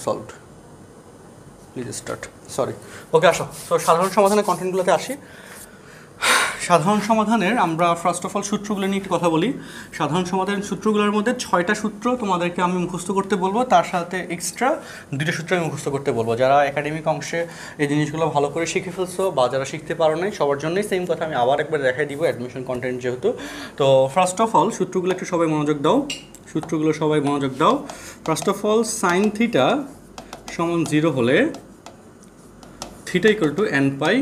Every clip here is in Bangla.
Solved please start sorry okay আসো। তো সাধারণ সমাধানের কন্টেন্টগুলোতে আসি। সাধারণ সমাধানের আমরা ফার্স্ট অফ অল সূত্রগুলো নিয়ে একটু কথা বলি। সাধারণ সমাধানের সূত্রগুলোর মধ্যে 6টা সূত্র তোমাদেরকে আমি মুখস্থ করতে বলবো, তার সাথে এক্সট্রা 2টা সূত্র আমি মুখস্থ করতে বলবো। যারা একাডেমিক অংশে এই জিনিসগুলো ভালো করে শিখে ফেলছো বা যারা শিখতে পারো নাই সবার জন্যই সেম কথা আমি আবার একবার দেখাই দিব অ্যাডমিশন কন্টেন্ট যেহেতু। তো ফার্স্ট অফ অল সূত্রগুলো একটু সবাই মনোযোগ দাও, সূত্রগুলো সবাই মনোযোগ দাও। First of all sign theta সমান 0 হলে theta equal to n pi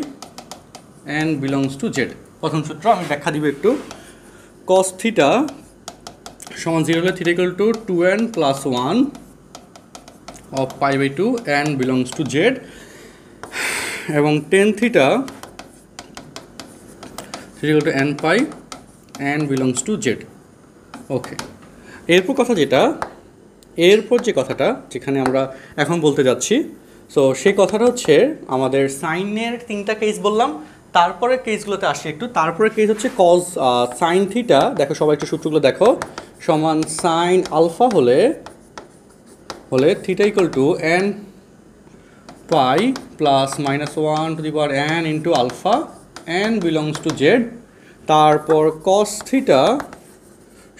n belongs to Z. প্রথম সূত্র আমি ব্যাখ্যা দিব একটু। cos থিটা সমান 0 হলে theta equal to 2n plus 1 of pi by 2 n belongs to Z, এবং tan theta equal to n pi n belongs to Z. Okay, এরপর কথা যেটা, এরপর যে কথাটা যেখানে আমরা এখন বলতে যাচ্ছি, সো সেই কথাটা হচ্ছে আমাদের সাইনের 3টা কেস বললাম, তারপরে কেসগুলোতে আসি একটু। তারপরে কেস হচ্ছে কজ সাইন থিটা, দেখো সবাই একটু সূত্রগুলো দেখো, সমান সাইন আলফা হলে theta equal to n pi plus -1 to the power n into alpha n belongs to Z. তারপর কস থিটা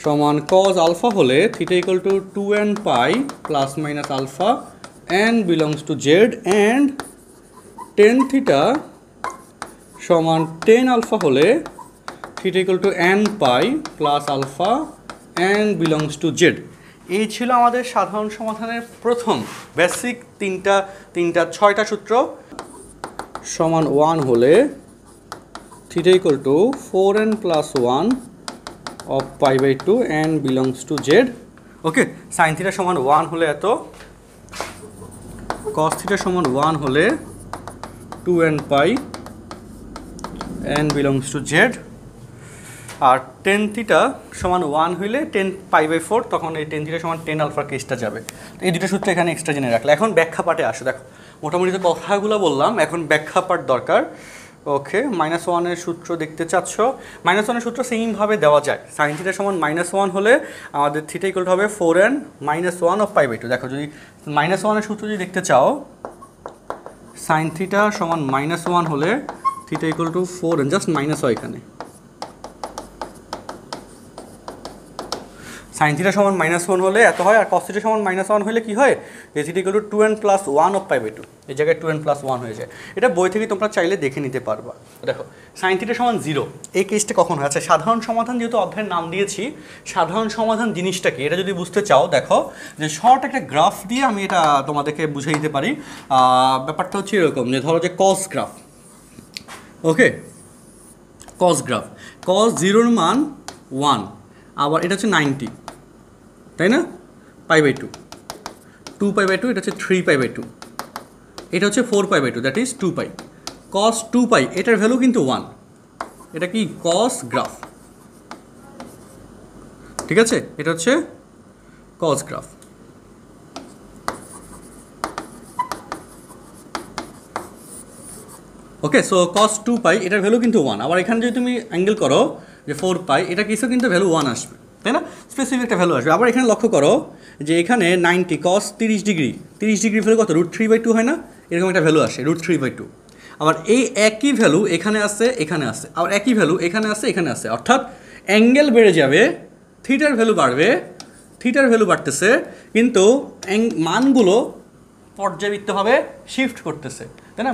সমান কজ আলফা হলে theta equal to 2n pi plus minus alpha n belongs to Z, and tan theta সমান টেন আলফা হলে theta equal to n pi plus alpha n belongs to Z. এই ছিল আমাদের সাধারণ সমাধানের প্রথম বেসিক 6টা সূত্র। সমান 1 হলে theta equal to 4n plus 1 of pi by 2 n belongs to Z. Okay, sine theta সমান 1 হলে এত, কস থিটা সমান 1 হলে 2n pi n belongs to Z, আর টেন থিটা সমান 1 হইলে 10 পাই বাই 4, তখন এই টেন থিটা সমান 10 আলফার কেসটা যাবে। তো এই দুটো সূত্র এখানে এক্সট্রা জেনে রাখলে। এখন ব্যাখ্যা পার্টে আসো। দেখো মোটামুটি তো কথাগুলো বললাম, এখন ব্যাখ্যা পার্ট দরকার। ওকে, -1 সূত্র দেখতে চাচ্ছ, -1 সূত্র সেমভাবে দেওয়া যায়। সাইন থিটা সমান -1 হলে আমাদের থিটা ইকুয়াল হবে 4n -1 অফ পাই বাই 2। দেখো যদি -1 সূত্র যদি দেখতে চাও, সাইন থিটা সমান -1 হলে theta equal to 4n, just minus হয় এখানে। সাইন থিটা সমান -1 হলে এত হয়, আর কস থিটা সমান -1 হলে কি হয়, theta equal to 2n plus 1 of pi by 2, এই জায়গায় 2n প্লাস 1 হয়ে যায়। এটা বই থেকে তোমরা চাইলে দেখে নিতে পারবা। দেখো সাইন থিটা সমান 0, এই কেসটা কখন হয়? আচ্ছা, সাধারণ সমাধান যেহেতু অধ্যায়ের নাম দিয়েছি, সাধারণ সমাধান জিনিসটা কি এটা যদি বুঝতে চাও, দেখো যে শর্ট একটা গ্রাফ দিয়ে আমি এটা তোমাদেরকে বুঝিয়ে দিতে পারি। ব্যাপারটা হচ্ছে এরকম যে ধরো যে কস গ্রাফ, ওকে, কস গ্রাফ, কস 0 মান 1, আবার এটা হচ্ছে 90, তাই না, পাই বাই 2, 2 পাই বাই 2, এটা হচ্ছে 3 পাই বাই 2, এটা হচ্ছে 4 পাই বাই 2, দ্যাট ইজ 2 পাই। কস 2 পাই এটার ভ্যালু কিন্তু 1, এটা কি কস গ্রাফ, ঠিক আছে, এটা হচ্ছে কস গ্রাফ। ওকে, সো কস 2 পাই এটার ভ্যালু কিন্তু 1, আবার এখানে যদি তুমি অ্যাঙ্গেল করো যে 4 পাই, এটা কিছু কিন্তু ভ্যালু 1 আসবে, তাই না, স্পেসিফিক একটা ভ্যালু আসবে। আবার এখানে লক্ষ্য করো যে এখানে 90 কস 30 ডিগ্রি, 30 ডিগ্রি ভ্যালু কত, √3/2 হয় না, এরকম একটা ভ্যালু আসে √3/2। আবার এই একই ভ্যালু এখানে আসে, এখানে আসে, আবার একই ভ্যালু এখানে আসে, এখানে আসে, অর্থাৎ অ্যাঙ্গেল বেড়ে যাবে, থিটার ভ্যালু বাড়বে, থিটার ভ্যালু বাড়তেছে, কিন্তু মানগুলো পর্যাবৃত্তভাবে শিফট করতেছে, তাই না,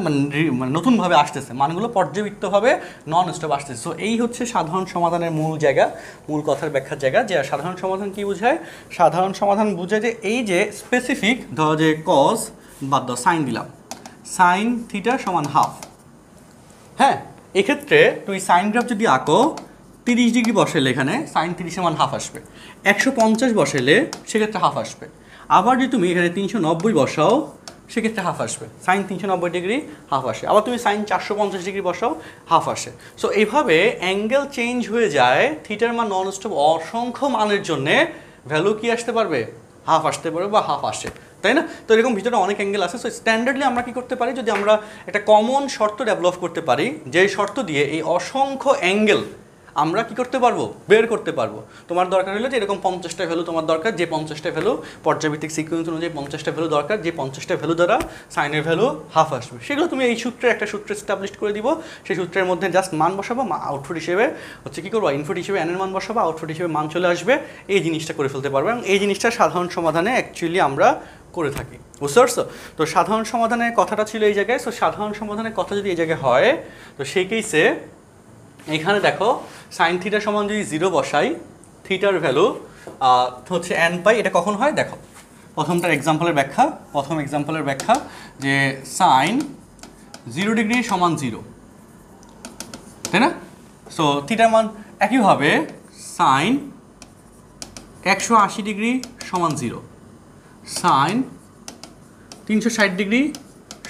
মানে নতুনভাবে আসতেছে, মানগুলো পর্যাবৃত্তভাবে নন স্টপ আসতেছে। সো এই হচ্ছে সাধারণ সমাধানের মূল জায়গা, মূল কথার ব্যাখ্যার জায়গা। যে সাধারণ সমাধান কি বোঝায়? সাধারণ সমাধান বোঝায় যে এই যে স্পেসিফিক, ধরো যে কস বাদ দাও, সাইন দিলাম, সাইন থিটা সমান হাফ। হ্যাঁ, এক্ষেত্রে তুই সাইন গ্রাফ যদি আঁকো, 30 ডিগ্রি বসাইলে এখানে সাইন 30 সমান হাফ আসবে, 150 বসাইলে সেক্ষেত্রে হাফ আসবে। আবার যদি তুমি এখানে 390 বসাও, সেক্ষেত্রে হাফ আসবে, সাইন 390 ডিগ্রি হাফ আসে। আবার তুমি সাইন 450 ডিগ্রি বসাও, হাফ আসে। সো এইভাবে অ্যাঙ্গেল চেঞ্জ হয়ে যায়, থিটার মান নন স্টপ অসংখ্য মানের জন্যে ভ্যালু কি আসতে পারবে, হাফ আসতে পারবে বা হাফ আসে, তাই না। তো এরকম ভিতরে অনেক অ্যাঙ্গেল আছে। সো স্ট্যান্ডার্ডলি আমরা কি করতে পারি, যদি আমরা একটা কমন শর্ত ডেভেলপ করতে পারি, যেই শর্ত দিয়ে এই অসংখ্য অ্যাঙ্গেল আমরা কি করতে পারবো, বের করতে পারবো। তোমার দরকার হলো যে এরকম 50টা ভ্যালু তোমার দরকার, যে 50টা ভ্যালু পর্যাবৃত্তিক সিকোয়েন্স অনুযায়ী 50টা ভ্যালু দরকার, যে 50টা ভ্যালু দ্বারা সাইনের ভ্যালু হাফ আসবে, সেগুলো তুমি এই সূত্রে একটা সূত্রে এস্টাবলিশ করে দিব। সেই সূত্রের মধ্যে জাস্ট মান বসাবো, আউটপুট হিসেবে হচ্ছে কী করবো, ইনপুট হিসেবে এনের মান বসাবো, আউটপুট হিসেবে মান চলে আসবে, এই জিনিসটা করে ফেলতে পারবো। এবং এই জিনিসটা সাধারণ সমাধানে অ্যাকচুয়ালি আমরা করে থাকি, বুঝতে পারছো? তো সাধারণ সমাধানের কথাটা ছিল এই জায়গায়। সো সাধারণ সমাধানের কথা যদি এই জায়গায় হয়, তো সেই কেসে এখানে দেখো সাইন থিটা সমান যদি 0 বসাই, থিটার ভ্যালু হচ্ছে n পাই। এটা কখন হয় দেখো, প্রথম এক্সাম্পলের ব্যাখ্যা যে সাইন 0 ডিগ্রি সমান 0, তাই না? সো থিটার মান একইভাবে সাইন 180 ডিগ্রি সমান 0, সাইন 360 ডিগ্রি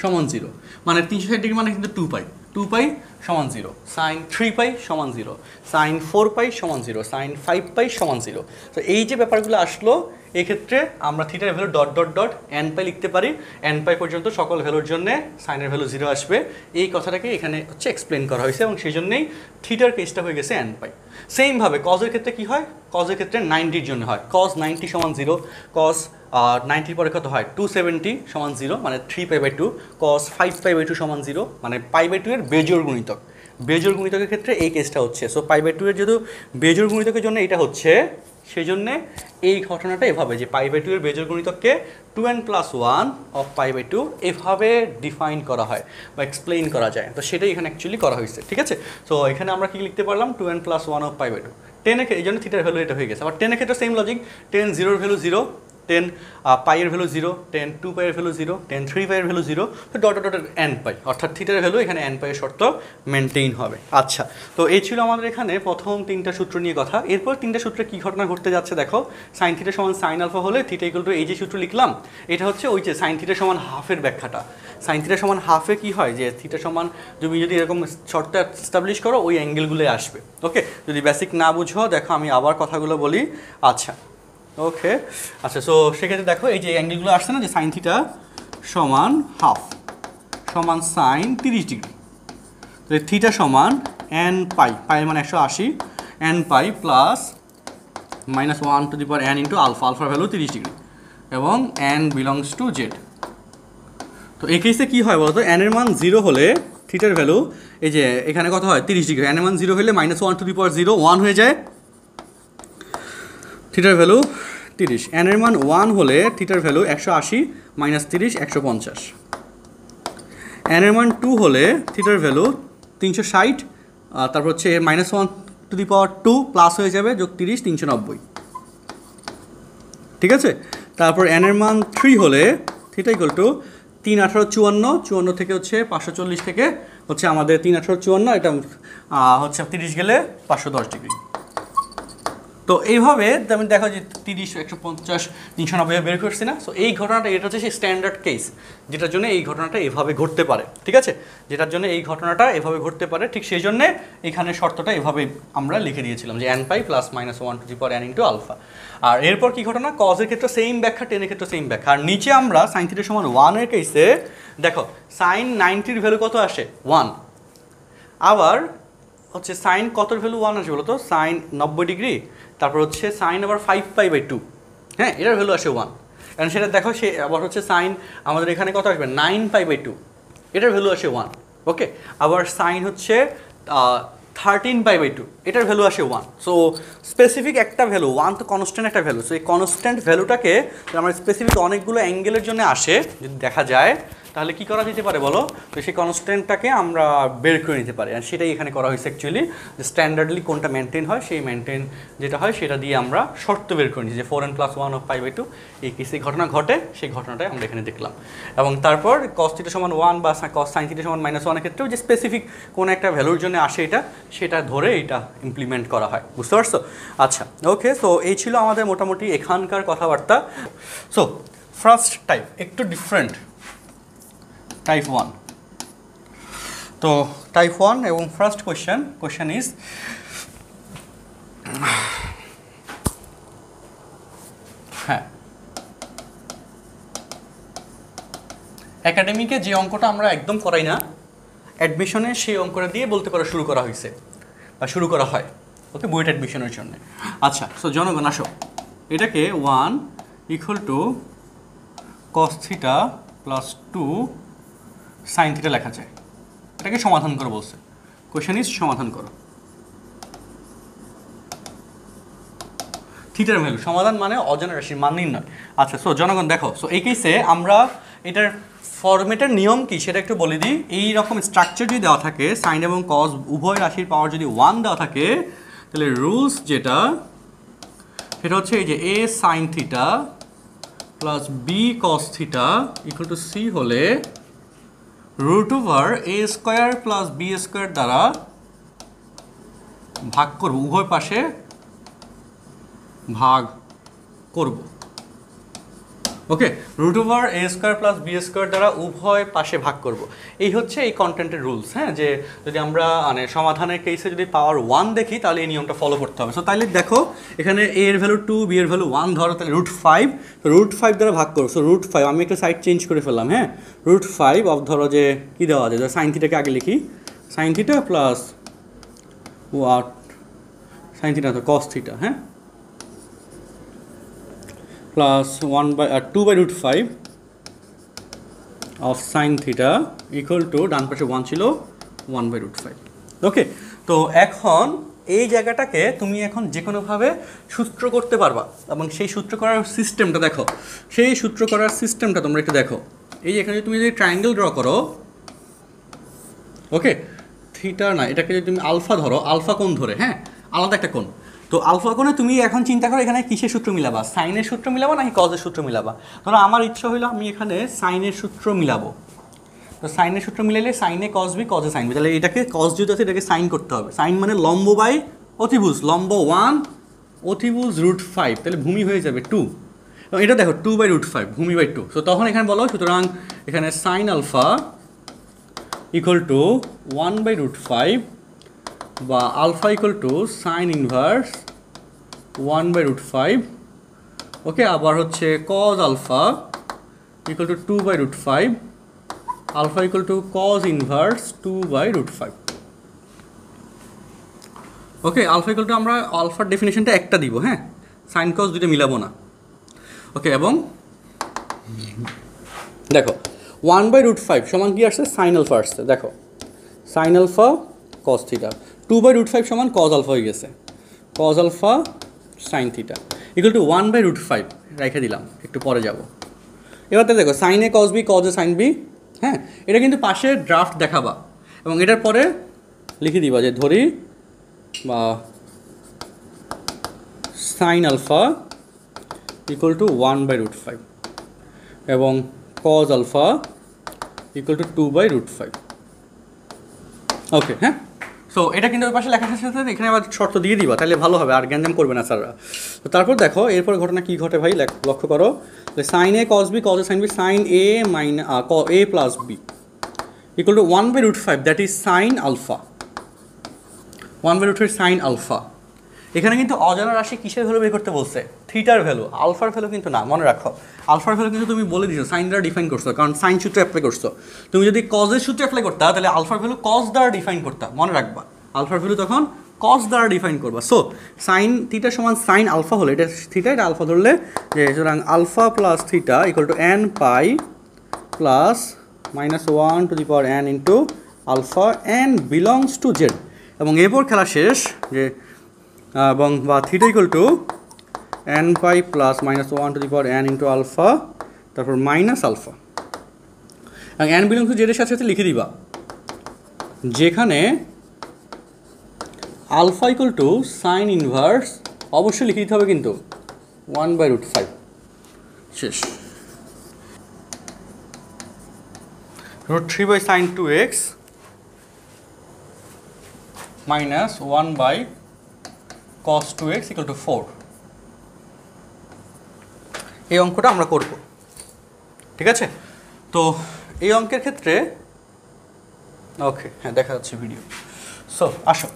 সমান 0, মানে 360 ডিগ্রি মানে কিন্তু 2 পাই সমান 0, সাইন 3 পাই সমান 0, সাইন 4 পাই সমান 0, সাইন 5 পাই সমান 0। তো এই যে ব্যাপারগুলো আসলো, এই ক্ষেত্রে আমরা থিটার value dot dot dot n পাই লিখতে পারি। n পাই পর্যন্ত সকল ভ্যালুর জন্য সাইনের ভ্যালু 0 আসবে, এই কথাটাকে এখানে হচ্ছে এক্সপ্লেন করা হয়েছে, এবং সেই জন্যই থিটার কেসটা হয়ে গেছে n পাই। সেমভাবে কজের ক্ষেত্রে কি হয়, কজের ক্ষেত্রে 90-র জন্য হয় কজ 90 সমান 0, কজ 90 পরে কত হয় 270 সমান 0, মানে 3π/2, কজ 5π/2 সমান 0, মানে π/2 এর বেজোড় গুণিতক। বেজোড় গুণিতকের ক্ষেত্রে এই কেসটা হচ্ছে। সো π/2 এর যেহেতু বেজোড় গুণিতকের জন্য এটা হচ্ছে, সেই জন্যে এই ঘটনাটা এভাবে যে π/2 এর বেজোড় গুণিতককে 2n + 1 অফ π/2 এভাবে ডিফাইন করা হয় বা এক্সপ্লেইন করা যায়। তো সেটাই এখানে অ্যাকচুয়ালি করা হয়েছে, ঠিক আছে? সো এখানে আমরা কি লিখতে পারলাম, 2n + 1 অফ π/2। 10 এর এই জন্য থিটার ভ্যালু এটা হয়ে গেছে। আবার 10 এর ক্ষেত্রে সেম লজিক, 10 0 এর ভ্যালু 0, 10 পাই এর ভ্যালু 0, 10 2 পাই এর ভ্যালু 0, 10 3 পাই এর ভ্যালু 0, তো ডট ডট n পাই, অর্থাৎ থিটার ভ্যালু এখানে n পাই এর শর্ত মেনটেইন হবে। আচ্ছা, তো এই ছিল আমাদের এখানে প্রথম 3টা সূত্র নিয়ে কথা। এরপর 3টা সূত্রে কি ঘটনা ঘটতে যাচ্ছে দেখো। সাইন থিটা সমান সাইন আলফা হলে থিটা ইকুয়াল টু এই যে সূত্র লিখলাম, এটা হচ্ছে ওই যে সাইন থিটা সমান হাফের ব্যাখ্যাটা। সাইন থিটা সমান হাফে কি হয়, যে থিটা সমান তুমি যদি এরকম শর্ত এস্টাবলিশ করো, ওই অ্যাঙ্গেলগুলোই আসবে। ওকে, যদি বেসিক না বুঝো দেখো আমি আবার কথাগুলো বলি। আচ্ছা ওকে, আচ্ছা, সো সেক্ষেত্রে দেখো এই যে অ্যাঙ্গেলগুলো আসছে না, যে সাইন থিটা সমান হাফ সমান সাইন 30 ডিগ্রি, তো থিটা সমান n পাই, পাই মানে 180, n pi plus -1 to the power n into alpha, আলফার ভ্যালু 30 ডিগ্রি, এবং n বিলংস টু জেড। তো এই কেসে কী হয় বলতো, n এর মান 0 হলে থিটার ভ্যালু এই যে এখানে কত হয় 30 ডিগ্রি, n এর মান 0 হলে -1 টু দি পাওয়ার 0 1 হয়ে যায়, থিটার ভ্যালু 30। n এর মান 1 হলে থিটার ভ্যালু 180 - 30 150। n এর মান 2 হলে থিটার ভ্যালু 360, তারপর হচ্ছে -1 টু দি পাওয়ার 2 প্লাস হয়ে যাবে, যোগ 30 390, ঠিক আছে? তারপর n এর মান 3 হলে থিটা ইকুয়াল টু 3 18 54, 54 থেকে হচ্ছে 540 থেকে হচ্ছে আমাদের 3 18 54, এটা হচ্ছে 30 গেলে 510 ডিগ্রি। তো এইভাবে আমি দেখো যে 30 150 390 বের করছি না। সো এই ঘটনাটা, এটা হচ্ছে সেই স্ট্যান্ডার্ড কেস যেটার জন্য এই ঘটনাটা এভাবে ঘটতে পারে, ঠিক আছে? যেটার জন্য এই ঘটনাটা এভাবে ঘটতে পারে, ঠিক সেই জন্যে এখানে শর্তটা এভাবে আমরা লিখে দিয়েছিলাম যে n pi plus -1 to the power n into alpha. আর এরপর কি ঘটনা, কজের ক্ষেত্রে সেম ব্যাখ্যা, টেনের ক্ষেত্রে সেম ব্যাখ্যা। আর নিচে আমরা সাইন থিটা সমান 1 এর কেসে দেখো সাইন 90-র ভ্যালু কত আসে 1, আবার হচ্ছে সাইন কতর ভ্যালু 1 আসে বলো তো, সাইন 90 ডিগ্রি, তারপর হচ্ছে সাইন আবার 5π/2, হ্যাঁ এটার ভ্যালু আসে 1, কারণ সেটা দেখো সে আবার হচ্ছে সাইন আমাদের এখানে কত আসবে 9π/2, এটার ভ্যালু আসে 1, ওকে। আবার সাইন হচ্ছে 13π/2, এটার ভ্যালু আসে 1। সো স্পেসিফিক একটা ভ্যালু, 1 তো কনস্ট্যান্ট একটা ভ্যালু, সো এই কনস্ট্যান্ট ভ্যালুটাকে আমরা স্পেসিফিক অনেকগুলো অ্যাঙ্গেলের জন্য আসে যদি দেখা যায়, তাহলে কি করা যেতে পারে বলো, তো সেই কনস্ট্যান্টটাকে আমরা বের করে নিতে পারি। আর সেটাই এখানে করা হয়েছে অ্যাকচুয়ালি, যে স্ট্যান্ডার্ডলি কোনটা মেনটেন হয়, সেই মেনটেন যেটা হয় সেটা দিয়ে আমরা শর্ত বের করে নিচ্ছি যে 4n + 1 অফ π/2 এই কেসে ঘটনা ঘটে, সেই ঘটনাটাই আমরা এখানে দেখলাম। এবং তারপর cos θ সমান 1 বা cos sin θ সমান -1 এর ক্ষেত্রেও যে স্পেসিফিক কোন একটা ভ্যালুর জন্য আসে এটা, সেটা ধরে এটা ইমপ্লিমেন্ট করা হয়, বুঝতে পারছো? আচ্ছা ওকে, সো এই ছিল আমাদের মোটামুটি এখানকার কথাবার্তা। সো ফার্স্ট টাইপ একটু ডিফারেন্ট, টাইপ 1। তো টাইপ 1 এবং ফার্স্ট কোয়েশ্চেন ইজ, হ্যাঁ একাডেমিকে যে অঙ্কটা আমরা একদম করাই না, অ্যাডমিশনে সেই অঙ্কটা দিয়ে বলতে পারো শুরু করা হয়েছে বা শুরু করা হয়। ওকে, বুয়েট অ্যাডমিশনের জন্য। আচ্ছা, সো জনগণ আসো, এটাকে 1 equal to cos theta plus 2 sine theta লেখা যায়। এটাকে সমাধান করো বলছে, কোয়েশ্চেন ইজ সমাধান করো। থিটার ভ্যালু সমাধান মানে অজানা রাশির মান নির্ণয়। আচ্ছা, সো জনগণ দেখো, সো এই কেসে আমরা এটার ফরম্যাটের নিয়ম কি সেটা একটু বলে দিই। এই রকম স্ট্রাকচার যদি দেওয়া থাকে, সাইন এবং কস উভয় রাশির পাওয়ার যদি 1 দেওয়া থাকে, তাহলে রুলস যেটা সেটা হচ্ছে এই যে a sine theta plus B cos theta equal to C হলে root over a square plus B square দ্বারা ভাগ করব, উভয় পাশে ভাগ করব। Okay, root over a square plus B square দ্বারা উভয় পাশে ভাগ করব। এই হচ্ছে এই কন্টেন্টের রুলস। হ্যাঁ, যে যদি আমরা মানে সমাধানের কেসে যদি পাওয়ার 1 দেখি তাহলে এই নিয়মটা ফলো করতে হবে। সো তাহলে দেখো এখানে a এর ভ্যালু 2, b এর ভ্যালু 1 ধরো, তাহলে √5, তো √5 দ্বারা ভাগ করো। সো √5 আমি একটা সাইড চেঞ্জ করে ফেললাম। হ্যাঁ, √5 অফ ধরো যে কী দেওয়া যায়, সাইন থিটাকে আগে লিখি, sine theta plus what sine theta তো কস থিটা, হ্যাঁ, plus 2/5 of sine theta equal to ডান পাশে 1 ছিল 1/5। ওকে, তো এখন এই জায়গাটাকে তুমি এখন যে কোনোভাবে সূত্র করতে পারবা, এবং সেই সূত্র করার সিস্টেমটা দেখো, সেই সূত্র করার সিস্টেমটা তোমরা একটু দেখো। এই এখানে তুমি যদি ট্রায়াঙ্গেল ড্র করো, ওকে, থিটা না, এটাকে যদি তুমি আলফা ধরো, আলফা কোণ ধরে, হ্যাঁ, আলাদা একটা কোণ, তো আলফা কোণে তুমি এখন চিন্তা করো এখানে কিসের সূত্র মিলাবা, সাইনের সূত্র মিলাবা নাকি কজের সূত্র মিলাবা। ধরো আমার ইচ্ছা হইলো আমি এখানে সাইনের সূত্র মিলাবো, তো সাইনের সূত্র মিলাইলে সাইনে কজ বি, কজে সাইন বি, তাহলে এটাকে কজ যদি আছে এটাকে সাইন করতে হবে। সাইন মানে লম্ব বাই অতিভুজ, লম্ব 1, অতিভুজ √5, তাহলে ভূমি হয়ে যাবে 2, এবং এটা দেখো 2/√5, ভূমি বাই 2। সো তখন এখানে বলো, সুতরাং এখানে সাইন আলফা ইকুয়াল টু 1/√5 বা alpha equal to sine inverse 1/√5। Okay, আবার হচ্ছে cos alpha equal to 2/√5, alpha equal to cos inverse 2/√5। Okay, alpha equal to আমরা আলফার ডেফিনেশনটা একটা দিব, হ্যাঁ, সাইন কজ দুটো মিলাবো না। ওকে, এবং দেখো 1/√5 সমান কি আসছে, সাইন আলফা আসছে, দেখো সাইন আলফা কস থিটা, 2/√5 সমান কজ আলফা হয়ে গেছে, cos alpha sine theta equal to 1/√5 রেখে দিলাম, একটু পরে যাব। এবার তো দেখো সাইনে কজ বি, কজে সাইন বি, হ্যাঁ, এটা কিন্তু পাশে ড্রাফট দেখাবা, এবং এটার পরে লিখে দিবা যে ধরি বা সাইন আলফা ইকুয়াল টু 1/√5 এবং কজ আলফা ইকুয়াল টু 2/√5। ওকে, হ্যাঁ, সো এটা কিন্তু ওই পাশে লেখার সাথে সাথে এখানে আবার শর্ত দিয়ে দিবা, তাহলে ভালো হবে, আর গ্যাঞ্জাম করবে না স্যাররা। তো তারপর দেখো এরপর ঘটনা কী ঘটে ভাই, লক্ষ্য করো, সাইন এ কজ বি, কজে sine B, sine A A plus B equal to 1/√5, that is sine alpha, 1/√5 sine alpha. এখানে কিন্তু অজানা রাশি কিসের ভ্যালু বের করতে বলছে, থিটার ভ্যালু, আলফার ভ্যালু কিন্তু না, মনে রাখো আলফার ভ্যালু কিন্তু তুমি বলে দিছো, সাইন দ্বারা ডিফাইন করছো, কারণ সাইন সূত্র অ্যাপ্লাই করছো। তুমি যদি কজের সূত্র অ্যাপ্লাই করতা তাহলে আলফার ভ্যালু কজ দ্বারা ডিফাইন করতা, মনে রাখবা আলফার ভ্যালু তখন কজ দ্বারা ডিফাইন করবা। সো সাইন থিটা সমান সাইন আলফা হলে, এটা থিটা এটা আলফা ধরলে, যে সুতরাং alpha plus theta equal to n pi plus -1 into alpha, n belongs to Z, এবং এরপর খেলা শেষ, যে এবং বা theta equal to n pi plus -1 into alpha, তারপর মাইনাস আলফা, এবং n বিলংস টু জেডের সাথে সাথে লিখে দিবা যেখানে alpha equal to sine inverse, অবশ্যই লিখে দিতে হবে কিন্তু 1/√5, শেষ, √3/sin 2x minus 1/cos 2x equal to 4। এই অঙ্কটা আমরা করব, ঠিক আছে। তো এই অঙ্কের ক্ষেত্রে ওকে, হ্যাঁ, দেখা যাচ্ছে ভিডিও। সো আসো,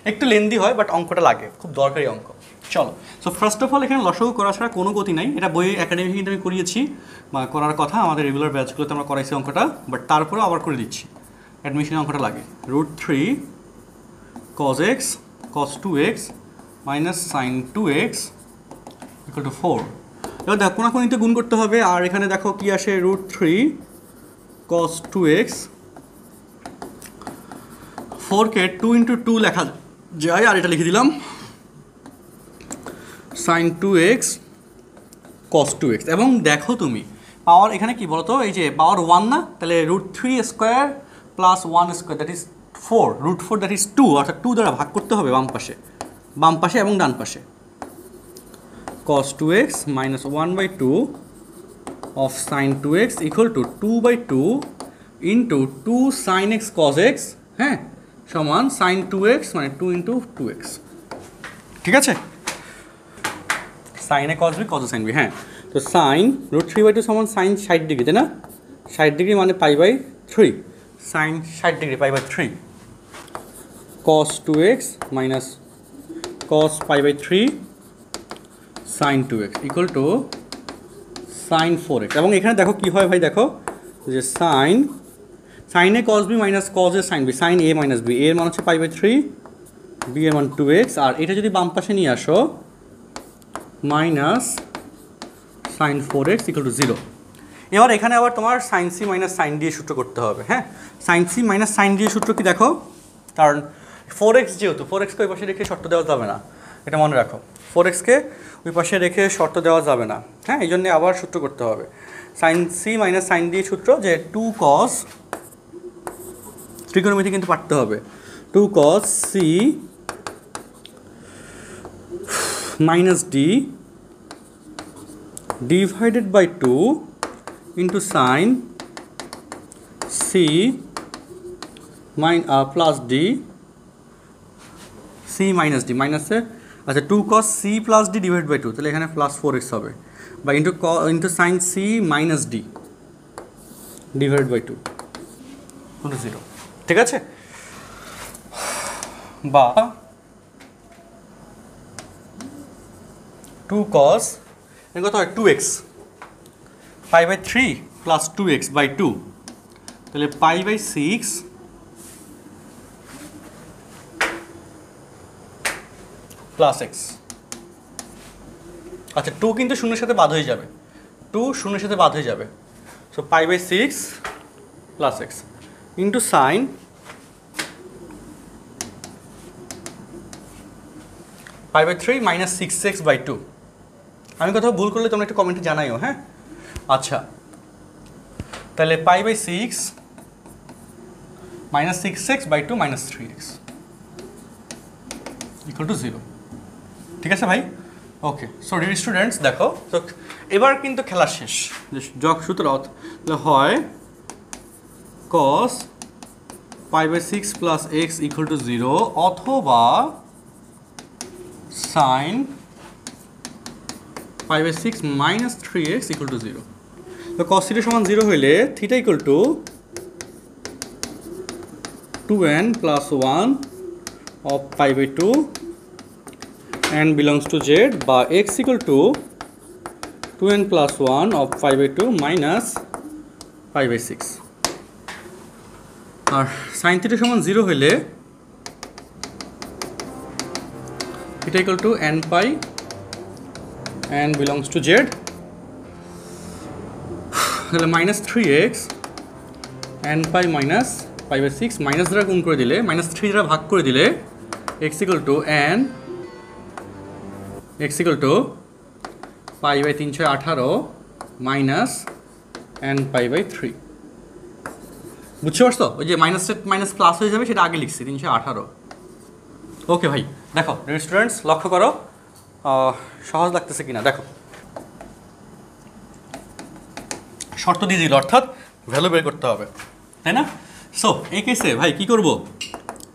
একটু লেন্দি হয় বাট অঙ্কটা লাগে, খুব দরকারি অঙ্ক। চলো, সো ফার্স্ট অফ অল এখানে লসাগু করা ছাড়া কোনো গতি নাই, এটা বইয়ে একাডেমি কিন্তু আমি করিয়েছি বা করার কথা, আমাদের রেগুলার ব্যাচগুলোতে আমরা করাইছি অঙ্কটা, বাট তারপরেও আবার করে দিচ্ছি, অ্যাডমিশনে অঙ্কটা লাগে। √3 cos x cos 2x minus sine 2x equal to 4। এবার দেখো কোনাকুনিতে গুণ করতে হবে, আর এখানে দেখো কি আসে, √3 cos 2x, 4কে 2 × 2 লেখা যায়, আর এটা লিখে দিলাম sin 2x cos 2x। এবং দেখো তুমি পাওয়ার এখানে কি বলতো, এই যে পাওয়ার 1 না, তাহলে √3 square plus 1 square that is 4, √4 that is 2, অর্থাৎ 2 দ্বারা ভাগ করতে হবে বাম পাশে এবং ডান পাশে। cos 2x minus 1/2 of sin 2x equal to 2/2 into 2 sin x cos x, হ্যাঁ, সমান sin 2x মানে 2 × 2x। ঠিক আছে, sin a cos b cos a sin b। হ্যাঁ, তো sin √3/2 সমান sin 60 ডিগ্রি, তাই না? 60 ডিগ্রি মানে π/3, sin 60 degree π/3, cos 2x minus cos π/3 sin 2x equal to sin 4x। এবং এখানে দেখো কি হয় ভাই, দেখো যে sin a cos b minus cos a sin b, sin a minus b, এর মান হচ্ছে π/3, b এর মান 2x, আর এটা যদি বাম পাশে নিয়ে আসো minus sin 4x equal to 0। এবার এখানে আবার তোমার sin c minus sin d সূত্র করতে হবে। হ্যাঁ, sin c minus sin d সূত্র কি দেখো, কারণ 4x যেহেতু 4x-কে ওই পাশে রেখে শর্ত দেওয়া যাবে না, এটা মনে রাখো, 4x-কে ওই পাশে রেখে শর্ত দেওয়া যাবে না। হ্যাঁ, এই জন্য আবার সূত্র করতে হবে, sin c minus sin d সূত্র, যে 2 cos, ত্রিকোণমিতি কিন্তু পারতে হবে, 2 cos c minus d divided by 2 into sin c plus d c minus d মাইনাসে, আচ্ছা 2 cos c plus d divided by 2, তাহলে এখানে প্লাস 4x হবে, বা into sin c minus d divided by 2 0। ঠিক আছে, বা 2 cos এর কত হয় 2x, π/3 প্লাস 2x বাই 2, তাহলে π/6 প্লাস x। আচ্ছা 2 কিন্তু শূন্যের সাথে বাদ হয়ে যাবে, 2 শূন্যের সাথে বাদ হয়ে যাবে, so π/6 plus x into sine π/3 minus 6x by 2। আমি কোথাও ভুল করলে তোমরা একটু কমেন্টে জানাইও। হ্যাঁ, আচ্ছা তাহলে π/6 minus 6x by 2 minus 3x equal to 0। ঠিক আছে ভাই, ওকে। সো ডিয়ার স্টুডেন্টস, দেখো তো এবার কিন্তু খেলা শেষ, যোগ সূত্র হয় cos π/6 plus x equal to 0 অথবা sin π/6 minus 3x equal to 0। তো cos θ সমান 0 হইলে θ equal to 2n plus 1 of π/2 n belongs to z, বা x equal to 2n plus 1 of π/2 minus π/6। R sin θ সমান 0 হইলে θ equal to n pi n belongs to z, তাহলে minus 3x n pi minus π/6, minus দ্বারা গুণ করে দিলে, মাইনাস 3 দ্বারা ভাগ করে দিলে x equal to n, x equal to π/318 minus n pi/3। বুঝতে পারছো, ওই যে মাইনাস প্লাস হয়ে যাবে সেটা আগে লিখছি 318। ওকে ভাই, দেখো স্টুডেন্টস লক্ষ্য করো সহজ লাগতেছে কিনা। দেখো শর্ত দিয়ে দিল, অর্থাৎ ভ্যালু বের করতে হবে, তাই না? সো এই কেসে ভাই কি করব,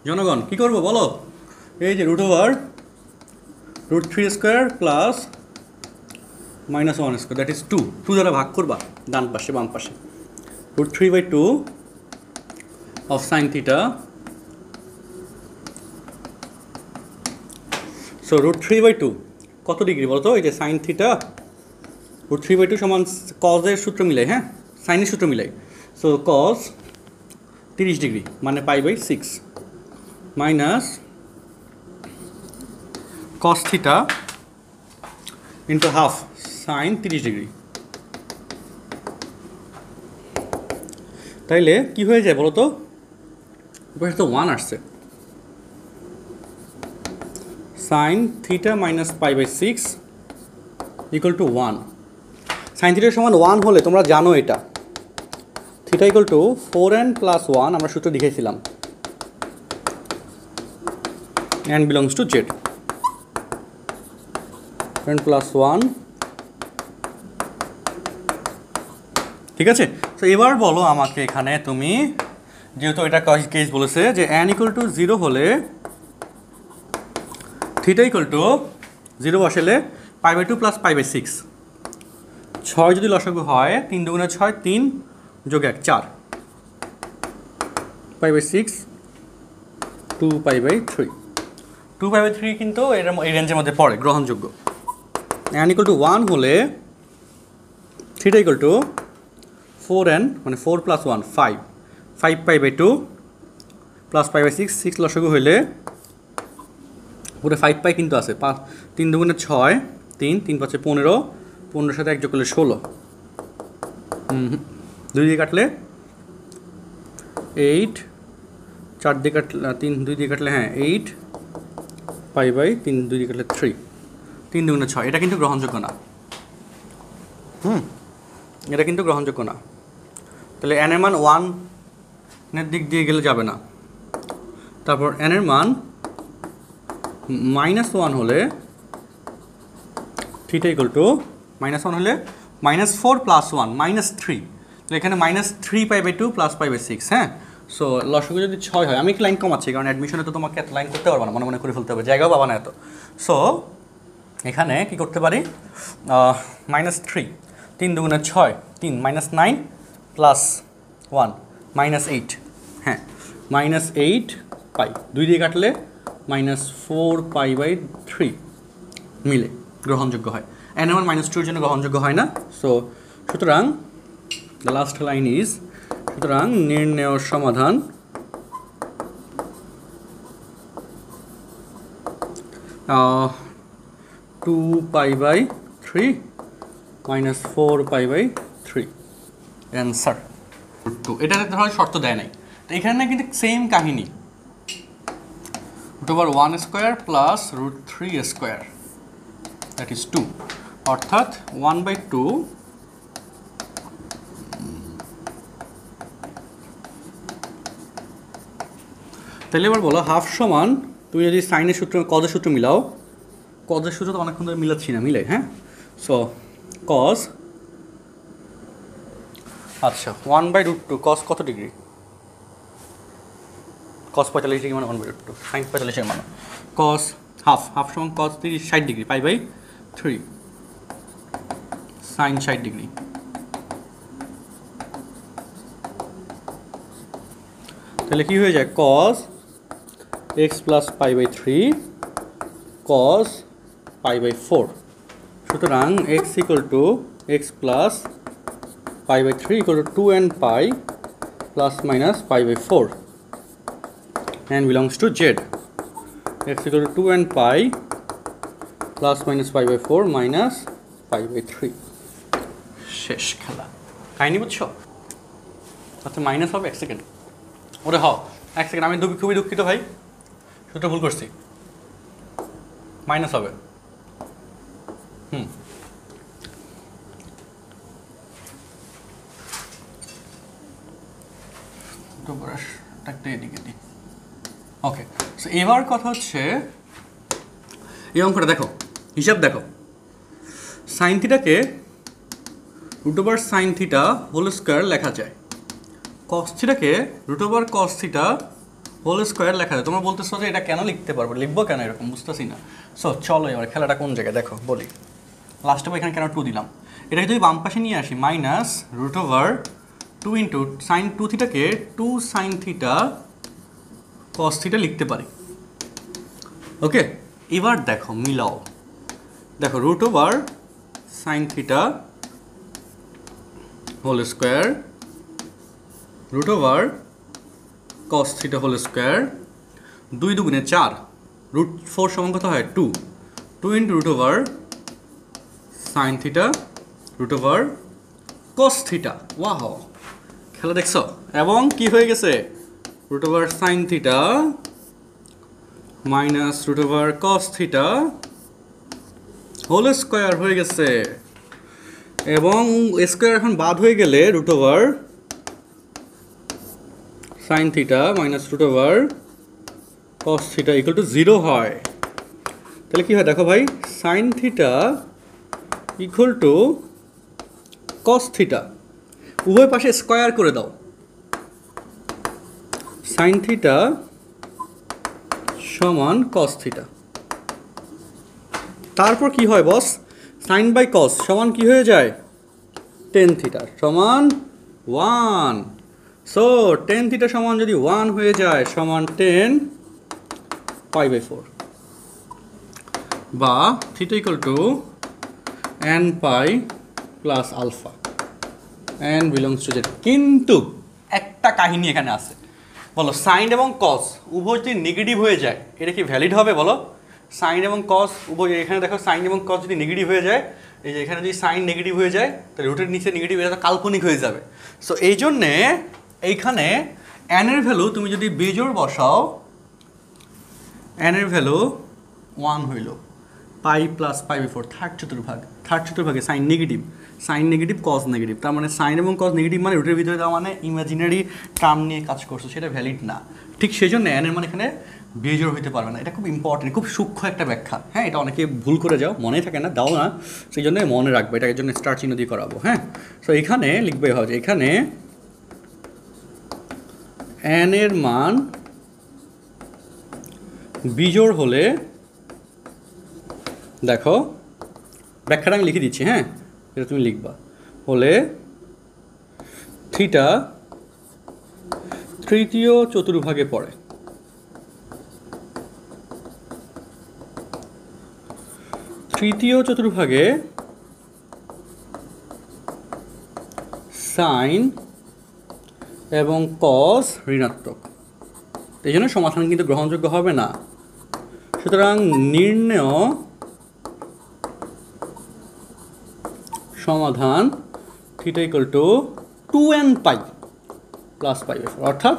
জনগণ কি করব বলো? এই যে √3 square plus minus 1 square that is 2 দ্বারা ভাগ করবা ডান পাশে বাম পাশে, √3/2 অফ সাইন থিটা। সো √3/2 কত ডিগ্রি বলতো? এই যে সাইন থিটা, √3/2 সমান কজের সূত্র মিলাই, হ্যাঁ সাইনের সূত্র মিলাই। সো কজ 30 ডিগ্রি মানে π/6 minus cos theta into half sine 30 degree. তাইলে কি হয়ে যায় বলো তো, উপরে তো 1 আসছে, sine theta minus pi by 6 equal to 1। Sine থিটার সমান 1 হলে তোমরা জানো এটা theta equal to 4n plus 1, আমরা সূত্র লিখেছিলাম n belongs to z, n plus 1। ঠিক আছে, তো এবার বলো আমাকে এখানে তুমি, যেহেতু এটা কেস বলেছে যে n ইকুয়াল টু 0 হলে থিটা ইকুয়াল টু 0 বসালে pi by 2 plus pi by 6, 6 যদি লসাগু হয় 3 দুগুণে 6, 3 যোগ 1 4, pi by 6 2 pi by 3, 2 pi by 3 কিন্তু এই রেঞ্জের মধ্যে পড়ে, গ্রহণযোগ্য। n ইকুয়াল টু 1 হলে থিটা ইকুয়াল টু 4n মানে 4 plus 1 5, 5 pi by 2 plus pi by 6, 6 লসাগু হইলে পুরো 5 পাই কিন্তু আছে, 3 দুগুণে 6, 3 3 5 15, 15 সাথে 1 যোগ করলে 16, 2 দিয়ে কাটলে 8, 4 দিয়ে কাটলে 3 2 দিয়ে কাটলে হ্যাঁ 8 পাই বাই 3 2 দিয়ে কাটলে 3, 3 দুগুণে 6। এটা কিন্তু গ্রহণযোগ্য না, এটা কিন্তু গ্রহণযোগ্য না। তাহলে n এর মান 1 এর দিক দিয়ে গেলে যাবে না। তারপর n এর মান -1 হলে থিটা ইকুয়াল টু -1 হলে -4 প্লাস 1 -3, তাহলে এখানে -3 pi by 2 plus pi by 6। হ্যাঁ, সো লসাগু যদি 6 হয়, আমি একটু লাইন কমাচ্ছি কারণ অ্যাডমিশনে তো তোমাকে এত লাইন করতে পারবো না, মনে মনে করে ফেলতে হবে, জায়গাও পাবা না এত। সো এখানে কি করতে পারি, -3, 3 দুগুণে 6, 3 -9 প্লাস 1 -8, হ্যাঁ -8 পাই, 2 দিয়ে কাটলে -4 পাই বাই 3 মিলে গ্রহণযোগ্য হয়। n এর মান -2 এর জন্য গ্রহণযোগ্য হয় না। সো সুতরাং দ্য লাস্ট লাইন ইজ, সুতরাং নির্ণেয় সমাধান uh, 2 pi by 3 -4 pi by 3 answer 2। এটা ধরো শর্ত দেয় নাই, তো এখানে না কিন্তু সেম কাহিনী, √1 square plus √3 square that is 2, অর্থাৎ 1/2 তাহলে এবার বলো হাফ সমান, তুমি যদি সাইনের সূত্র কজের সূত্র মিলাও, কজের সূত্র তো অনেকক্ষণ ধরে মিলাচ্ছি না, মিলাই হ্যাঁ। সো কজ, আচ্ছা 1/√2 কজ কত ডিগ্রি, কজ 45 ডিগ্রি মানে 1/√2, সাইন 45 এর মানে কজ হাফ সমান cos 60 degree pi by 3 sine 60 degree. তাহলে কি হয়ে যায়, cos x plus pi by 3 cos pi by 4। সুতরাং x equal to X plus pi by 3 equal to 2n pi plus minus pi by 4 and belongs to z, x equal to 2n pi plus minus pi by 4 minus pi by 3। শেষ খেলা, কাহিনী বুঝছো? আচ্ছা মাইনাস হবে 1 সেকেন্ড, ওরে হ 1 সেকেন্ড, আমি খুবই দুঃখিত ভাই, সূত্র ভুল করছি, মাইনাস হবে। এদিকে দিই। ওকে, সো এবার কথা হচ্ছে এই অঙ্কটা দেখো, হিসাব দেখো, সাইন থিটাকে √sin থিটা হোল স্কোয়ার লেখা যায়, কস থিটাকে √cos থিটা হোল স্কোয়ার লেখা যায়। তোমরা বলতেছো যে এটা কেন লিখতে পারবো, লিখবো কেন এরকম, বুঝতেছি না। সো চলো এবার খেলাটা কোন জায়গায় দেখো বলি, লাস্টে এখানে কেন 2 দিলাম, এটাকে যদি বাম পাশে নিয়ে আসি -√2 ইন্টু সাইন 2 থিটাকে 2 sin থিটা cos থিটা লিখতে পারি। ওকে, এবার দেখো মিলাও, দেখো √sin theta whole square √cos theta whole square, 2 দুগুণে 4, √4 সমান কত হয় 2, 2 into root over sine theta root over cos theta. Wow, খেলা দেখছো? এবং কি হয়ে গেছে, root over sine theta minus root over cos theta whole square হয়ে গেছে। এবং স্কোয়ার এখন বাদ হয়ে গেলে root over sine theta minus root over cos theta equal to 0 হয়। তাহলে কি হয় দেখো ভাই, sine theta equal to cos theta, উভয় পাশে স্কোয়ার করে দাও। সাইন থিটা সমান কস থিটা। তারপর কি হয় বস, সাইন বাই কস সমান কি হয়ে যায়, টেন থিটা সমান 1। সো টেন থিটা সমান যদি 1 হয়ে যায় সমান 10 π/4, বা theta equal to n pi plus alpha, n belongs to Z. কিন্তু একটা কাহিনী এখানে আছে, বলো সাইন এবং কস উভয় যদি নেগেটিভ হয়ে যায় এটা কি ভ্যালিড হবে বলো? সাইন এবং কস উভয়, এখানে দেখো সাইন এবং কস যদি নেগেটিভ হয়ে যায়, এই যে এখানে যদি সাইন নেগেটিভ হয়ে যায় তাহলে রুটের নিচে নেগেটিভ, এটা তো কাল্পনিক হয়ে যাবে। সো এই জন্যে এইখানে n এর ভ্যালু তুমি যদি বেজোড় বসাও, n এর ভ্যালু 1 হইল, পাই প্লাস π/4 থার্ড চতুর্ভাগে সাইন নেগেটিভ কস নেগেটিভ, তার মানে সাইন এবং কস নেগেটিভ মানে রুটের ভিতরে দেওয়া মানে ইমাজিনারি টার্ম নিয়ে কাজ করছো, সেটা ভ্যালিড না। ঠিক সেই জন্য n এর মানে এখানে বেজোড় হইতে পারবে না। এটা খুব ইম্পর্টেন্ট, খুব সূক্ষ্ম একটা ব্যাখ্যা। হ্যাঁ, এটা অনেকে ভুল করে যাও, মনে থাকে না, দাও না, সেই জন্য মনে রাখবে, এটার জন্য স্টার চিহ্ন দিয়ে করাবো। হ্যাঁ, সো এখানে লিখবে হয় যে এখানে n এর মান বিজোড় হলে, দেখো ব্যাখ্যাটা আমি লিখে দিচ্ছি, হ্যাঁ এটা তুমি লিখবা, হলে থিটা তৃতীয় চতুর্ভাগে পড়ে। তৃতীয় চতুর্ভাগে সাইন এবং কস ঋণাত্মক, এই জন্য সমাধান কিন্তু গ্রহণযোগ্য হবে না। সুতরাং নির্ণেয় সমাধান theta equal to 2n pi plus π/4, অর্থাৎ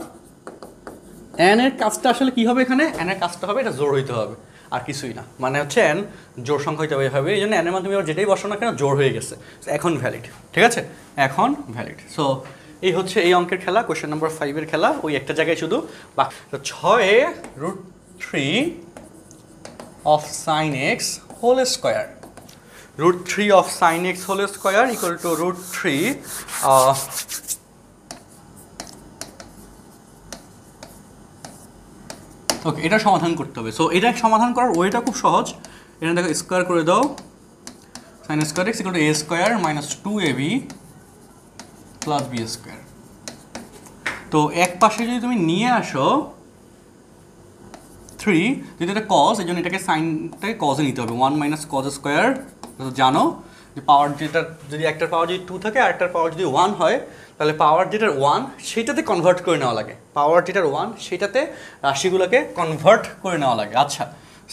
n এর কাজটা আসলে কি হবে, এখানে n এর কাজটা হবে এটা জোড় হইতে হবে, আর কিছুই না। মানে হচ্ছে n জোড় সংখ্যা হইতে হবে, এই জন্য n এর মাধ্যমে যেটাই বসো না কেন জোড় হয়ে গেছে, এখন ভ্যালিড। ঠিক আছে, এখন ভ্যালিড। সো এই হচ্ছে এই অঙ্কের খেলা, কোয়েশ্চেন নাম্বার 5 এর খেলা, ওই একটা জায়গায় শুধু। বা 6√3 of sin x whole square, √3 of sin x whole square equal to √3 ওকে, এটা সমাধান করতে হবে। সো এটা সমাধান করার ওয়েটা খুব সহজ। এটা দেখো স্কোয়ার করে দাও, sin square x equal to a square minus 2ab plus b square. তো এক পাশে যদি তুমি নিয়ে আসো 3, যেহেতু এটা কজ, এই জন্য এটাকে সাইনটাকে কজে নিতে হবে, 1 মাইনাস কজ স্কোয়ার। জানো যে পাওয়ার যেটা, যদি একটার পাওয়ার যদি 2 থাকে আর একটার পাওয়ার যদি 1 হয়, তাহলে পাওয়ার যেটার 1 সেটাতে কনভার্ট করে নেওয়া লাগে, পাওয়ার যেটার 1 সেটাতে রাশিগুলোকে কনভার্ট করে নেওয়া লাগে। আচ্ছা,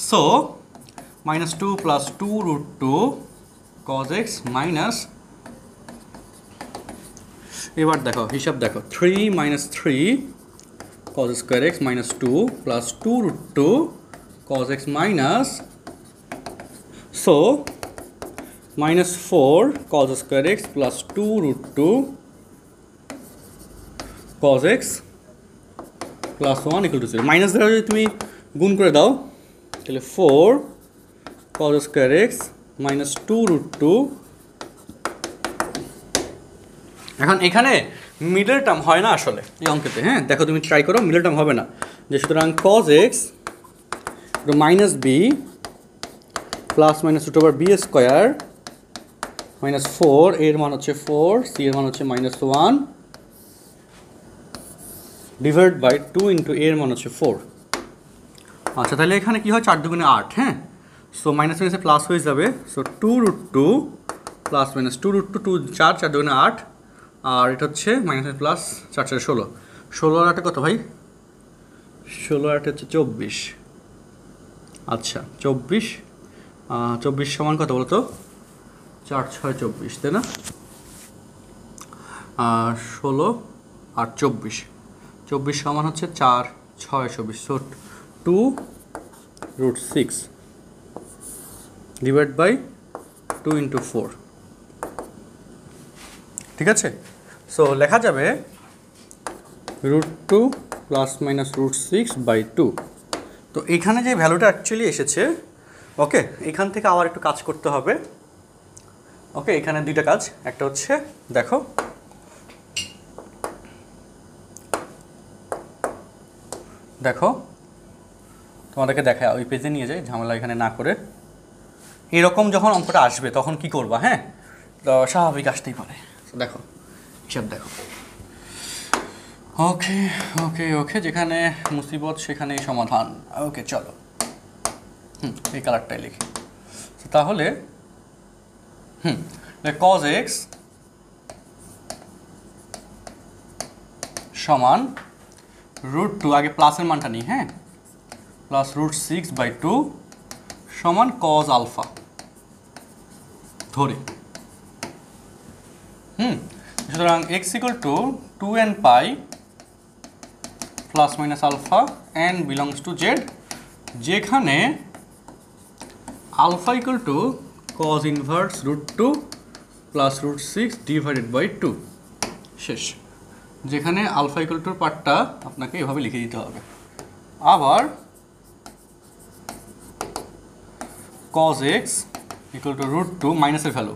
so -2 plus 2√2 cos x minus, এবার দেখো হিসাব দেখো, 3 minus 3 cos square x minus 2 plus 2√2 cos x minus, so -4 cos square x plus 2√2 cos x plus 1 equal to 0। Minus দ্বারা যদি তুমি গুণ করে দাও তাহলে 4 cos স্কোয়ার x মাইনাস 2√2। এখন এখানে মিডল টার্ম হয় না আসলে এই অঙ্কেতে। হ্যাঁ দেখো, তুমি ট্রাই করো, মিডল টার্ম হবে না। যে সুতরাং cos x minus b plus minus √b square minus 4, এর মান হচ্ছে 4, c এর মান হচ্ছে -1 ডিভাইড বাই 2 ইন্টু এর মান হচ্ছে 4। আচ্ছা, তাহলে এখানে কি হয়, 4 দুগুণে 8। হ্যাঁ, সো মাইনাস মাইনাসে প্লাস হয়ে যাবে। সো 2√2 প্লাস মাইনাস 2√2, 2 4, 4 দুগুণে 8, আর এটা হচ্ছে মাইনাস প্লাস 4 4 16, 16 আর 8 কত ভাই, 16 আর 8 হচ্ছে 24। আচ্ছা 24 24 সমান কত বলতো 4 6 24 তাই না 16 আর 24 24 সমান হচ্ছে 4 6 24 সো 2√6 ডিভাইড বাই 2 ইন্টু 4 ঠিক আছে সো লেখা যাবে √2 প্লাস মাইনাস √6 বাই 2 তো এখানে যে ভ্যালুটা অ্যাকচুয়ালি এসেছে ওকে এখান থেকে আবার একটু কাজ করতে হবে ওকে এখানে দুইটা কাজ একটা হচ্ছে দেখো দেখো তোমাদেরকে দেখা ওই পেজে নিয়ে যাই ঝামেলা এখানে না করে এরকম যখন অঙ্কটা আসবে তখন কি করবা হ্যাঁ তো স্বাভাবিক আসতেই পারে দেখো হিসাব দেখো ওকে ওকে ওকে যেখানে মুসিবত সেখানেই সমাধান ওকে চলো এই কালারটাই লিখি তাহলে cos x সমান √2 আগে প্লাসের মানটা নিই হ্যাঁ প্লাস √6 বাই 2 সমান cos আলফা ধরে সুতরাং x equal to 2n pi plus minus alpha n belongs to z যেখানে alpha equal to cos inverse √2 plus √6 divided by 2 শেষ যেখানে আলফা ইকুয়াল টুর পার্টটা আপনাকে এভাবে লিখে দিতে হবে আবার cos x ইকুয়াল টু √2 মাইনাসের value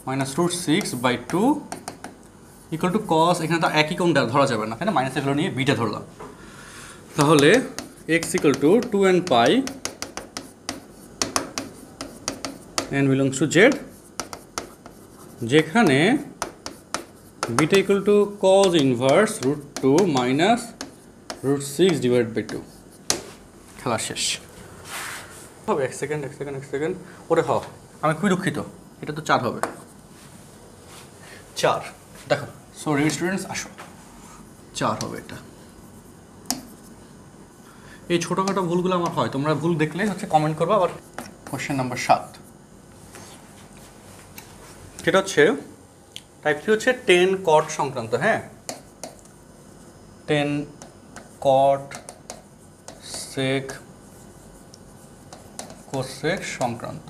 minus √6 by 2 equal to cos এখানে তো একই কোণটা ধরা যাবে না তাই না মাইনাসের ভ্যালু নিয়ে বিটা ধরলাম তাহলে x equal to 2n pi n belongs to z যেখানে beta equal to cos inverse √2 minus √6 divide by 2 খেলা শেষ হবে এক সেকেন্ড ওরে হ আমি খুবই দুঃখিত এটা তো 4 হবে 4 দেখো সো স্টুডেন্টস আসো 4 হবে এটা এই ছোটোখাটো ভুলগুলো আমার হয় তোমরা ভুল দেখলে হচ্ছে কমেন্ট করবো আবার কোশ্চেন নাম্বার 7 সেটা হচ্ছে টাইপ 3 হচ্ছে 10 cot সংক্রান্ত হ্যাঁ 10 cot sec cosec সংক্রান্ত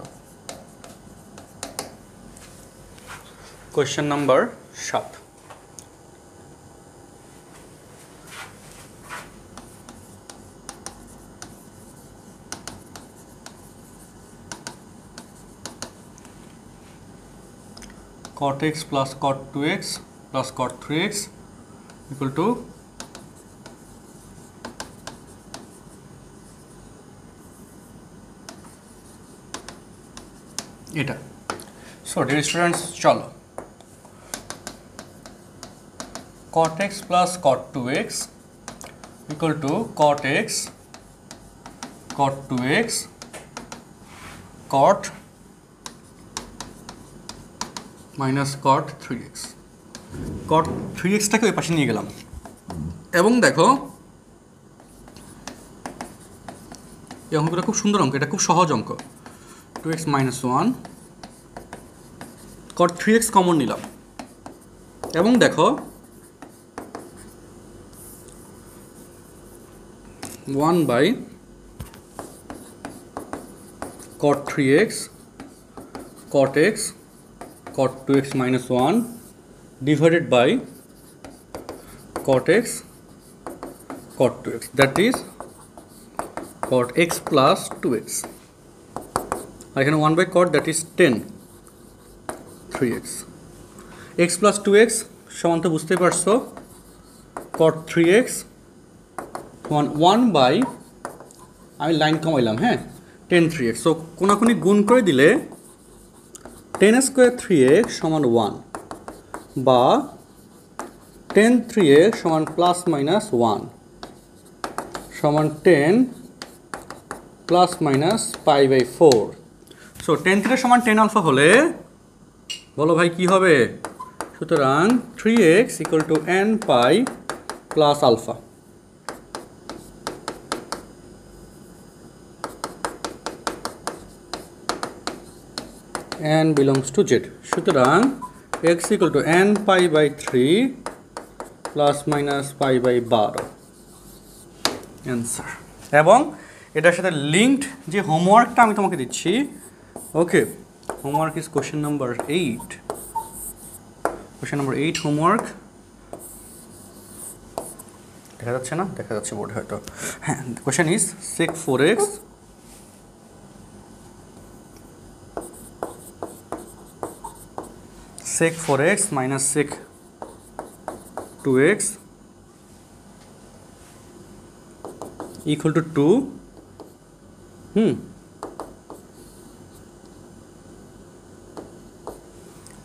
question number 7 cot x plus cot 2x plus cot 3x equal to এটা সো ডিয়ার স্টুডেন্টস চলো cot x plus cot 2x equal to cot x cot 2x cot minus cot 3x cot 3xটাকে ওই পাশে নিয়ে গেলাম এবং দেখো এই অঙ্কটা খুব সুন্দর অঙ্ক এটা খুব সহজ অঙ্ক 2x minus 1 cot 3x common নিলাম এবং দেখো 1 by cot 3x cot x cot 2x minus 1 divided by cot x cot 2x that is cot x plus 2x আর এখানে 1 by cot that is 10 3x x plus 2x সমান তো বুঝতেই পারছো cot 3x সমান 1 by আমি লাইন কমাইলাম হ্যাঁ 10 3x সো কোনাকুনি গুণ করে দিলে 10 স্কোয়ার 3x সমান 1 বা 10 3x সমান প্লাস মাইনাস 1 সমান 10 plus minus pi by 4 so 10 3 সমান 10 আলফা হলে বলো ভাই কি হবে সুতরাং 3x equal to n pi plus alpha n belongs to z, সুতরাং x equal to n pi by 3 plus minus pi by 12 answer. এবং এটার সাথে লিঙ্কড যে হোমওয়ার্কটা আমি তোমাকে দিচ্ছি, okay, homework is question number 8, question number 8 homework. দেখা যাচ্ছে না? দেখা যাচ্ছে বোর্ডে হয়তো। হ্যাঁ, question is sec 4x sec 4x minus sec 2x equal to 2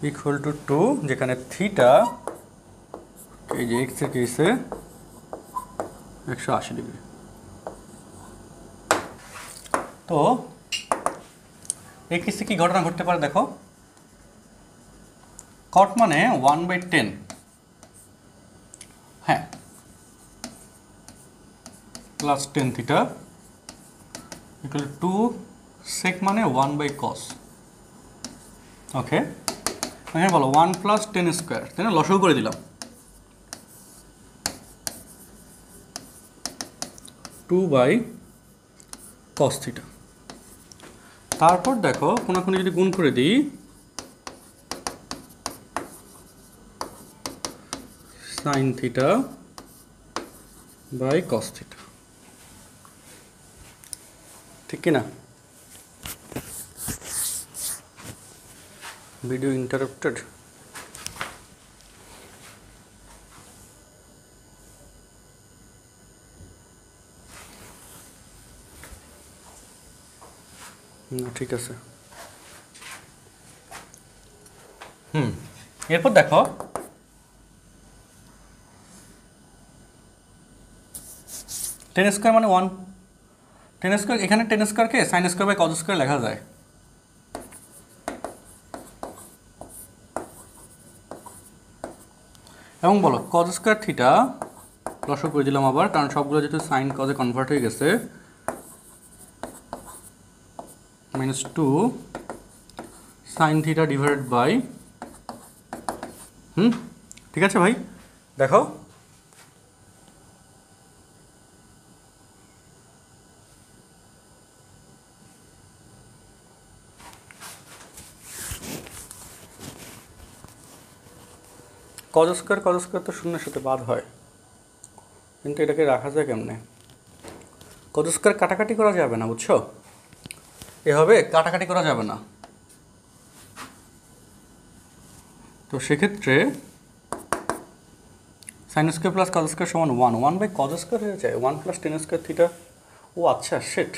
equal to 2, যেখানে থিটা এই যে x এর কেসে 180 ডিগ্রি। তো এই কেসে কি ঘটনা ঘটতে পারে দেখো, কট মানে 1/10, হ্যাঁ, প্লাস 10 থিটা ইকুয়াল টু সেক মানে 1/cos। ওকে, এখানে বলো 1 প্লাস 10 স্কোয়ার, তাই না? লসাগু করে দিলাম 2/cos থিটা। তারপর দেখো কোনাকুনি যদি গুণ করে দিই, sin theta by cos theta, ঠিক কি না? Video interrupted. না, ঠিক আছে। এরপর দেখো টেন স্কোয়ার মানে 1, টেন স্কোয়ার, এখানে টেন স্কোয়ারকে sine square by cos square লেখা যায়। এবং বলো কজ স্কোয়ার থিটা, লসক করে দিলাম আবার, কারণ সবগুলো যেহেতু সাইন কজে কনভার্ট হয়ে গেছে, -2 সাইন থিটা ডিভাইডেড বাই, ঠিক আছে ভাই? দেখো কজ স্কোয়ার তো শূন্যের সাথে বাদ হয়, কিন্তু এটাকে রাখা যায় কেমনে? কজ স্কোয়ার কাটাকাটি করা যাবে না, বুঝছো? এভাবে কাটাকাটি করা যাবে না। তো সেক্ষেত্রে sine square plus cos square সমান 1/cos স্কোয়ার হয়ে যায়, 1 প্লাস টেন স্কোয়ার থিটা। ও আচ্ছা, সেট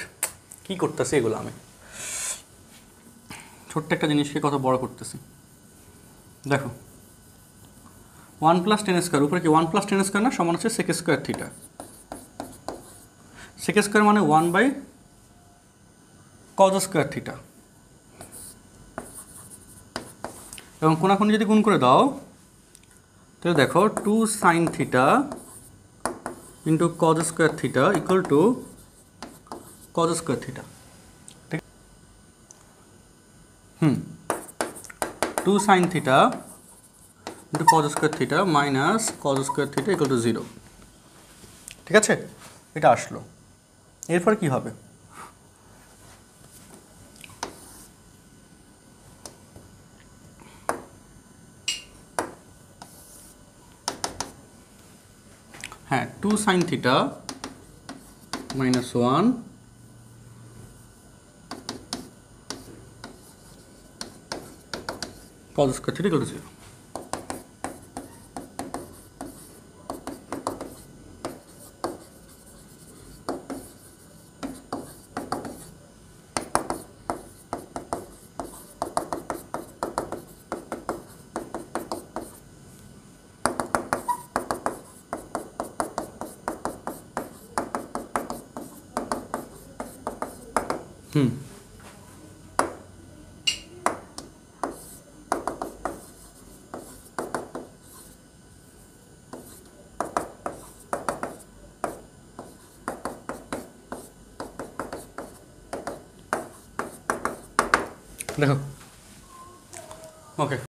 কী করতেছি এগুলো আমি? ছোট্ট একটা জিনিসকে কত বড় করতেছি দেখো। 1 প্লাস টেন স্কোয়ার, উপরে কি 1 প্লাস টেন স্কোয়ার না, সমান হচ্ছে sec square theta. Sec square মানে 1/cos স্কোয়ার থিটা। এবং কোনাকুনি যদি গুণ করে দাও, তাহলে দেখো 2 sine theta into cos square theta equal to cos square theta, ঠিক? 2 sine theta into cos square theta minus cos square theta equal to 0, ঠিক আছে? এটা আসলো। এরপর কি হবে? হ্যাঁ, 2 sine theta -1 cos square theta equal to 0। দেখো ওকে।